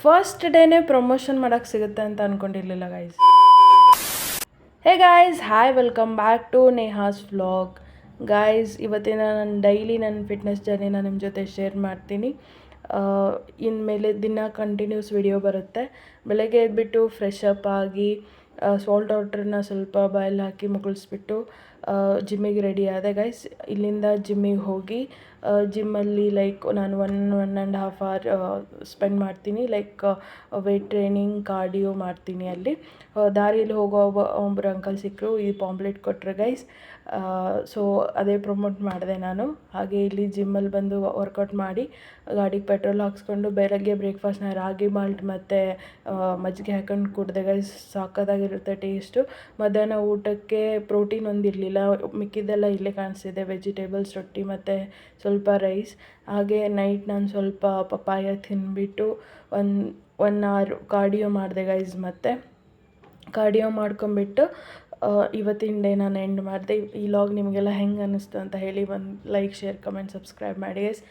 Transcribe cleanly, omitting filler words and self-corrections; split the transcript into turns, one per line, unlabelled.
First ಡೇನೇ promotion ಮಾಡೋಕ್ಕೆ ಸಿಗುತ್ತೆ ಅಂತ ಅಂದ್ಕೊಂಡಿರಲಿಲ್ಲ guys. Hey guys, hi, welcome back to Neha's vlog. Guys, ಇವತ್ತಿನ ನಾನು ಡೈಲಿ ನನ್ನ ಫಿಟ್ನೆಸ್ ಜರ್ನಿನ ನಿಮ್ಮ ಜೊತೆ ಶೇರ್ ಮಾಡ್ತೀನಿ. ಇನ್ಮೇಲೆ ದಿನ ಕಂಟಿನ್ಯೂಸ್ ವಿಡಿಯೋ ಬರುತ್ತೆ. ಬೆಳಗ್ಗೆ ಎದ್ಬಿಟ್ಟು ಫ್ರೆಶ್ ಅಪ್ ಆಗಿ ಸಾಲ್ಟ್ ವಾಟರ್ನ ಸ್ವಲ್ಪ ಬಾಯಲ್ಲಿ ಹಾಕಿ ಮುಗುಳಿಸ್ಬಿಟ್ಟು ಜಿಮ್ಮಿಗೆ ರೆಡಿ ಆದೆ ಗೈಸ್. ಇಲ್ಲಿಂದ ಜಿಮ್ಮಿಗೆ ಹೋಗಿ ಜಿಮ್ಮಲ್ಲಿ ಲೈಕ್ ನಾನು 1.5 ಅವರ್ ಸ್ಪೆಂಡ್ ಮಾಡ್ತೀನಿ. ಲೈಕ್ ವೆಯ್ಟ್ ಟ್ರೈನಿಂಗ್, ಕಾರ್ಡಿಯೋ ಮಾಡ್ತೀನಿ ಅಲ್ಲಿ. ದಾರಿಯಲ್ಲಿ ಹೋಗೋ ಒಬ್ಬರು ಅಂಕಲ್ ಸಿಕ್ಕರು, ಈ ಪಾಂಪ್ಲೆಟ್ ಕೊಟ್ಟರು ಗೈಸ್. ಸೊ ಅದೇ ಪ್ರಮೋಟ್ ಮಾಡಿದೆ ನಾನು. ಹಾಗೆ ಇಲ್ಲಿ ಜಿಮ್ಮಲ್ಲಿ ಬಂದು ವರ್ಕೌಟ್ ಮಾಡಿ ಗಾಡಿಗೆ ಪೆಟ್ರೋಲ್ ಹಾಕ್ಸ್ಕೊಂಡು ಬೆಳಗ್ಗೆ ಬ್ರೇಕ್ಫಾಸ್ಟ್ನ ರಾಗಿ ಮಾಲ್ಟ್ ಮತ್ತು ಮಜ್ಜಿಗೆ ಹಾಕೊಂಡು ಕುಡಿದೆ ಗೈಸ್. ಸಾಕಾಗಿರುತ್ತೆ ಟೇಸ್ಟು. ಮಧ್ಯಾಹ್ನ ಊಟಕ್ಕೆ ಪ್ರೋಟೀನ್ ಒಂದಿರಲಿಲ್ಲ, ಮಿಕ್ಕಿದ್ದೆಲ್ಲ ಇಲ್ಲೇ ಕಾಣಿಸ್ತಿದೆ. ವೆಜಿಟೇಬಲ್ಸ್, ರೊಟ್ಟಿ ಮತ್ತು ಸ್ವಲ್ಪ ರೈಸ್. ಹಾಗೆ ನೈಟ್ ನಾನು ಸ್ವಲ್ಪ ಪಪ್ಪಾಯ ತಿಂದ್ಬಿಟ್ಟು ಒನ್ ಅವರ್ ಕಾರ್ಡಿಯೋ ಮಾಡಿದೆ ಗೈಸ್. ಮತ್ತು ಕಾರ್ಡಿಯೋ ಮಾಡ್ಕೊಂಬಿಟ್ಟು ಇವತ್ತಿನ ಡೇ ನಾನು ಎಂಡ್ ಮಾಡಿದೆ. ಈ ಲಾಗ್ ನಿಮಗೆಲ್ಲ ಹೆಂಗೆ ಅನ್ನಿಸ್ತು ಅಂತ ಹೇಳಿ ಒಂದು ಲೈಕ್, ಶೇರ್, ಕಮೆಂಟ್, ಸಬ್ಸ್ಕ್ರೈಬ್ ಮಾಡಿ ಗೈಸ್.